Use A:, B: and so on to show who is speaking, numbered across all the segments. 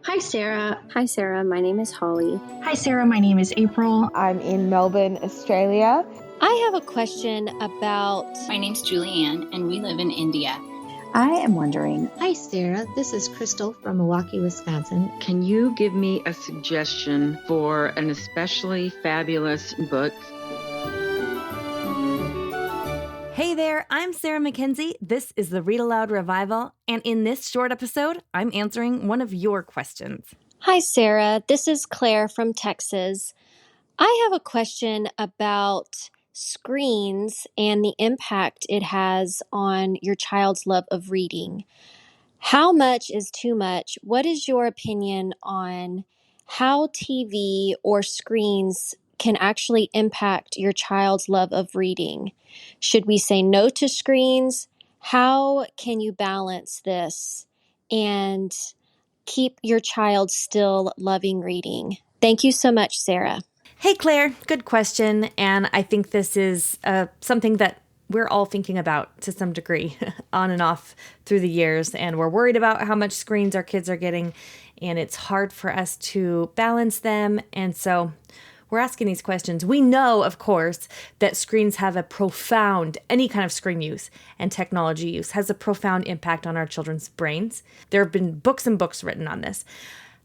A: Hi, Sarah.
B: Hi, Sarah. My name is Holly.
A: Hi, Sarah. My name is April.
C: I'm in Melbourne, Australia.
B: I have a question about...
D: My name's Julianne, and we live in India.
E: I am wondering.
F: Hi, Sarah. This is Crystal from Milwaukee, Wisconsin.
G: Can you give me a suggestion for an especially fabulous book?
H: Hey there, I'm Sarah McKenzie. This is the Read-Aloud Revival, and in this short episode, I'm answering one of your questions.
B: Hi, Sarah. This is Claire from Texas. I have a question about screens and the impact it has on your child's love of reading. How much is too much? What is your opinion on how TV or screens can actually impact your child's love of reading? Should we say no to screens? How can you balance this and keep your child still loving reading? Thank you so much, Sarah.
H: Hey, Claire, good question. And I think this is something that we're all thinking about to some degree on and off through the years. And we're worried about how much screens our kids are getting. And it's hard for us to balance them. And so we're asking these questions. We know, of course, that screens have a profound, any kind of screen use and technology use has a profound impact on our children's brains. There have been books and books written on this.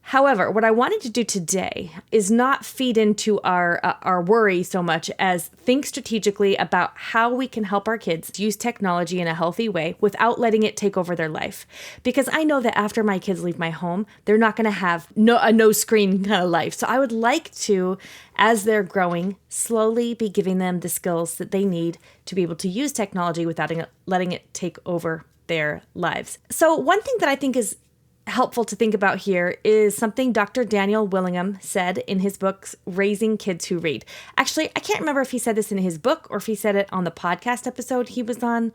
H: However, what I wanted to do today is not feed into our worry so much as think strategically about how we can help our kids use technology in a healthy way without letting it take over their life. Because I know that after my kids leave my home, they're not going to have a no screen kind of life. So I would like to, as they're growing, slowly be giving them the skills that they need to be able to use technology without letting it take over their lives. So one thing that I think is helpful to think about here is something Dr. Daniel Willingham said in his books, Raising Kids Who Read. Actually, I can't remember if he said this in his book or if he said it on the podcast episode he was on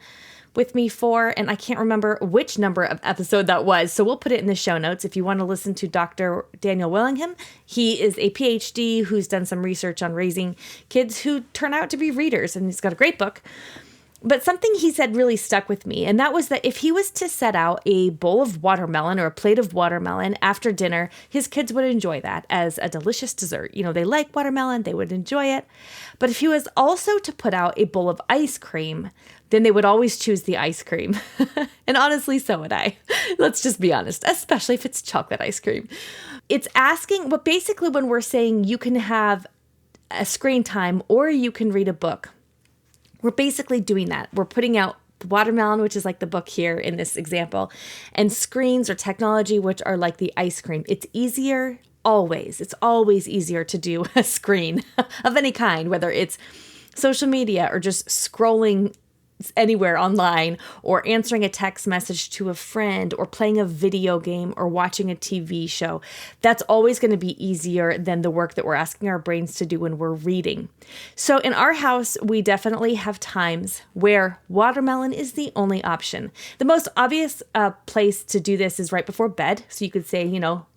H: with me for, and I can't remember which number of episode that was. So we'll put it in the show notes if you want to listen to Dr. Daniel Willingham. He is a PhD who's done some research on raising kids who turn out to be readers, and he's got a great book. But something he said really stuck with me, and that was that if he was to set out a bowl of watermelon or a plate of watermelon after dinner, his kids would enjoy that as a delicious dessert. You know, they like watermelon, they would enjoy it. But if he was also to put out a bowl of ice cream, then they would always choose the ice cream. And honestly, so would I. Let's just be honest, especially if it's chocolate ice cream. It's asking, but basically when we're saying you can have a screen time or you can read a book, we're basically doing that. We're putting out the watermelon, which is like the book here in this example, and screens or technology, which are like the ice cream. It's easier always. It's always easier to do a screen of any kind, whether it's social media or just scrolling anywhere online or answering a text message to a friend or playing a video game or watching a TV show. That's always going to be easier than the work that we're asking our brains to do when we're reading. So in our house, we definitely have times where watermelon is the only option. The most obvious place to do this is right before bed. So you could say,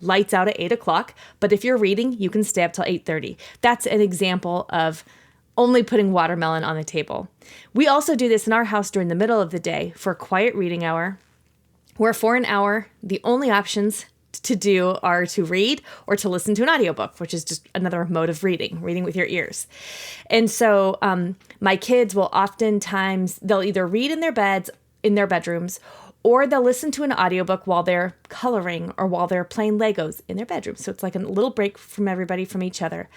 H: lights out at 8 o'clock, but if you're reading, you can stay up till 8:30. That's an example of only putting watermelon on the table. We also do this in our house during the middle of the day for a quiet reading hour, where for an hour, the only options to do are to read or to listen to an audiobook, which is just another mode of reading with your ears. And so my kids will oftentimes, they'll either read in their beds, in their bedrooms, or they'll listen to an audiobook while they're coloring or while they're playing Legos in their bedroom. So it's like a little break from everybody, from each other.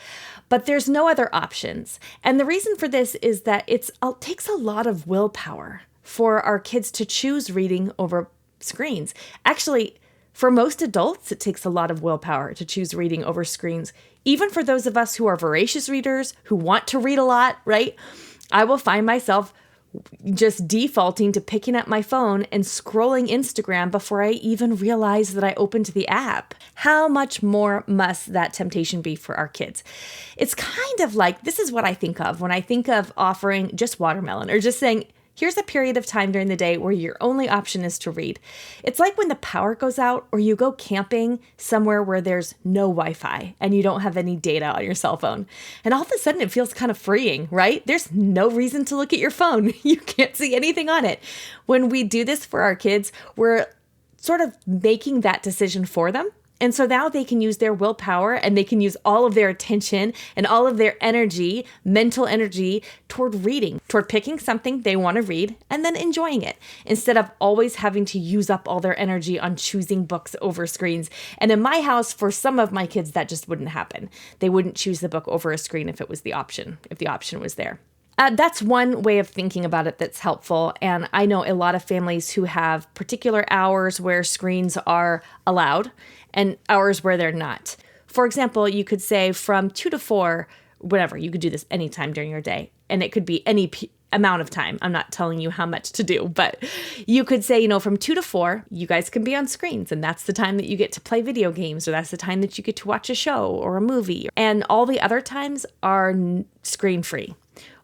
H: But there's no other options. And the reason for this is that it takes a lot of willpower for our kids to choose reading over screens. Actually, for most adults, it takes a lot of willpower to choose reading over screens. Even for those of us who are voracious readers, who want to read a lot, right? I will find myself just defaulting to picking up my phone and scrolling Instagram before I even realize that I opened the app. How much more must that temptation be for our kids? It's kind of like, this is what I think of when I think of offering just watermelon or just saying, here's a period of time during the day where your only option is to read. It's like when the power goes out or you go camping somewhere where there's no Wi-Fi and you don't have any data on your cell phone. And all of a sudden it feels kind of freeing, right? There's no reason to look at your phone. You can't see anything on it. When we do this for our kids, we're sort of making that decision for them And so now they can use their willpower and they can use all of their attention and all of their energy, mental energy, toward reading, toward picking something they want to read and then enjoying it, instead of always having to use up all their energy on choosing books over screens. And in my house, for some of my kids, that just wouldn't happen. They wouldn't choose the book over a screen if the option was there. That's one way of thinking about it that's helpful. And I know a lot of families who have particular hours where screens are allowed and hours where they're not. For example, you could say from 2 to 4, whatever, you could do this anytime during your day. And it could be any amount of time. I'm not telling you how much to do, but you could say, from 2 to 4, you guys can be on screens. And that's the time that you get to play video games, or that's the time that you get to watch a show or a movie. And all the other times are screen free.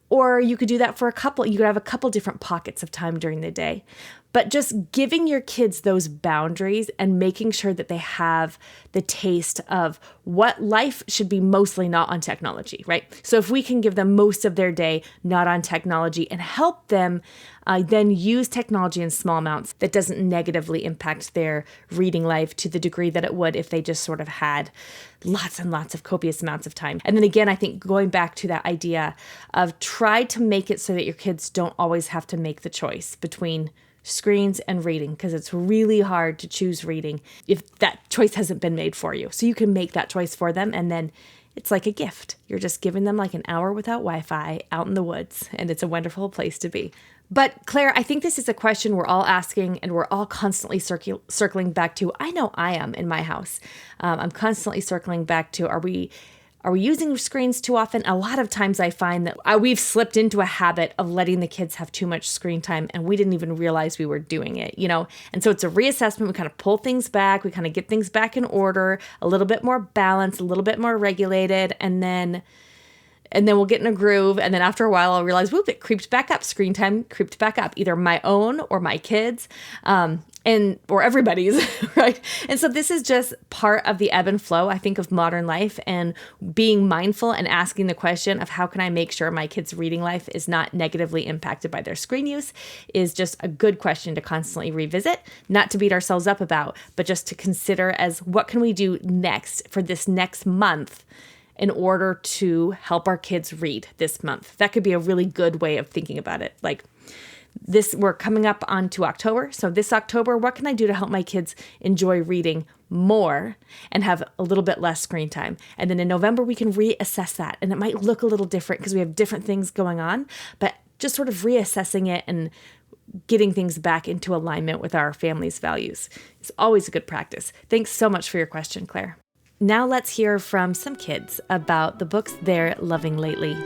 H: Or you could do that for you could have a couple different pockets of time during the day. But just giving your kids those boundaries and making sure that they have the taste of what life should be mostly not on technology, right? So if we can give them most of their day not on technology and help them then use technology in small amounts, that doesn't negatively impact their reading life to the degree that it would if they just sort of had lots and lots of copious amounts of time. And then again, I think going back to that idea of try to make it so that your kids don't always have to make the choice between screens and reading, because it's really hard to choose reading if that choice hasn't been made for you. So you can make that choice for them, and then it's like a gift. You're just giving them like an hour without Wi-Fi out in the woods, and it's a wonderful place to be. But Claire, I think this is a question we're all asking and we're all constantly circling back to. I know I am in my house. I'm constantly circling back to, are we using screens too often? A lot of times I find that we've slipped into a habit of letting the kids have too much screen time and we didn't even realize we were doing it, And so it's a reassessment. We kind of pull things back. We kind of get things back in order, a little bit more balanced, a little bit more regulated, and then we'll get in a groove. And then after a while, I'll realize, whoop, it creeped back up. Screen time creeped back up, either my own or my kids. Or everybody's, right? And so this is just part of the ebb and flow, I think, of modern life, and being mindful and asking the question of how can I make sure my kids' reading life is not negatively impacted by their screen use is just a good question to constantly revisit, not to beat ourselves up about, but just to consider as what can we do next for this next month in order to help our kids read this month. That could be a really good way of thinking about it. Like, we're coming up onto October. So this October, what can I do to help my kids enjoy reading more and have a little bit less screen time? And then in November, we can reassess that. And it might look a little different because we have different things going on, but just sort of reassessing it and getting things back into alignment with our family's values is always a good practice. Thanks so much for your question, Claire. Now let's hear from some kids about the books they're loving lately.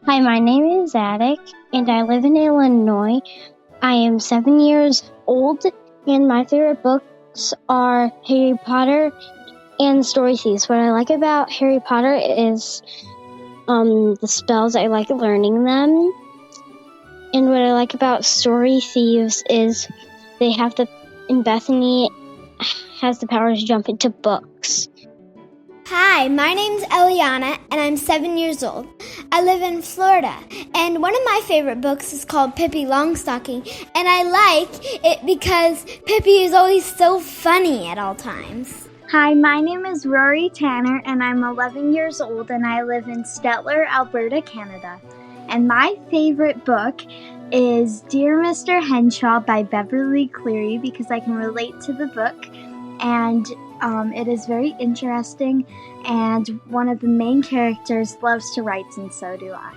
I: Hi, my name is Zadok, and I live in Illinois. I am 7 years old, and my favorite books are Harry Potter and Story Thieves. What I like about Harry Potter is the spells. I like learning them. And what I like about Story Thieves is and Bethany has the power to jump into books.
J: Hi, my name's Eliana, and I'm 7 years old. I live in Florida, and one of my favorite books is called Pippi Longstocking, and I like it because Pippi is always so funny at all times.
K: Hi, my name is Rory Tanner, and I'm 11 years old, and I live in Stettler, Alberta, Canada. And my favorite book is Dear Mr. Henshaw by Beverly Cleary because I can relate to the book, and it is very interesting, and one of the main characters loves to write, and so do I.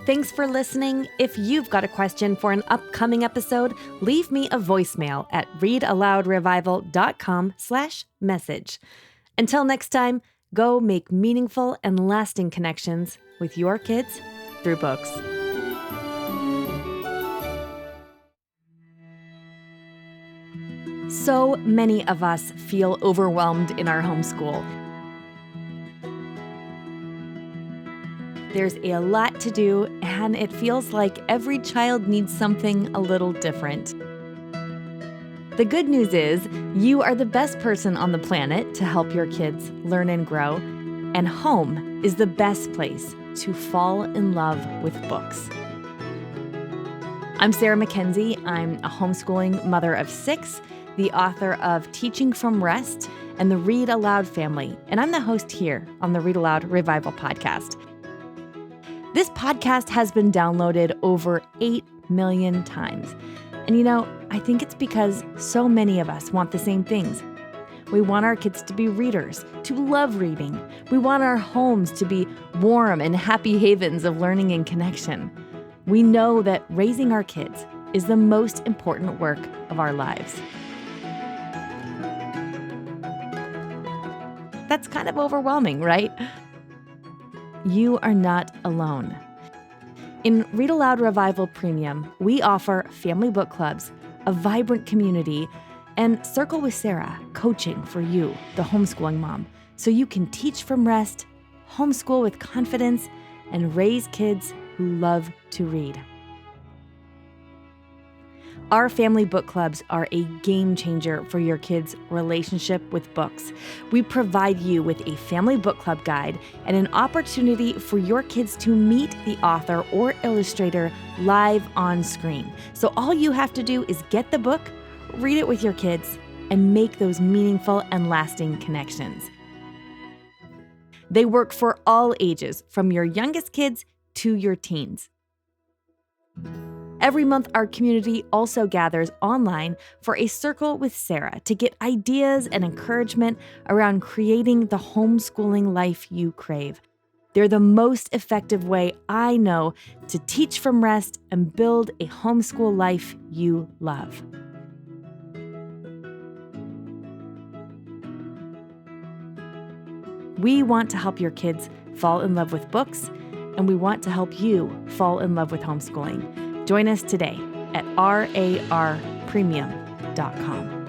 H: Thanks for listening. If you've got a question for an upcoming episode, leave me a voicemail at readaloudrevival.com/message. Until next time, go make meaningful and lasting connections with your kids through books. So many of us feel overwhelmed in our homeschool. There's a lot to do, and it feels like every child needs something a little different. The good news is, you are the best person on the planet to help your kids learn and grow, and home is the best place to fall in love with books. I'm Sarah Mackenzie. I'm a homeschooling mother of 6, the author of Teaching from Rest and the Read-Aloud family, and I'm the host here on the Read-Aloud Revival podcast. This podcast has been downloaded over 8 million times. And I think it's because so many of us want the same things. We want our kids to be readers, to love reading. We want our homes to be warm and happy havens of learning and connection. We know that raising our kids is the most important work of our lives. That's kind of overwhelming, right? You are not alone. In Read-Aloud Revival Premium, we offer family book clubs, a vibrant community, and Circle with Sarah, coaching for you, the homeschooling mom, so you can teach from rest, homeschool with confidence, and raise kids who love to read. Our family book clubs are a game changer for your kids' relationship with books. We provide you with a family book club guide and an opportunity for your kids to meet the author or illustrator live on screen. So all you have to do is get the book, read it with your kids, and make those meaningful and lasting connections. They work for all ages, from your youngest kids to your teens. Every month, our community also gathers online for a Circle with Sarah to get ideas and encouragement around creating the homeschooling life you crave. They're the most effective way I know to teach from rest and build a homeschool life you love. We want to help your kids fall in love with books, and we want to help you fall in love with homeschooling. Join us today at RARpremium.com.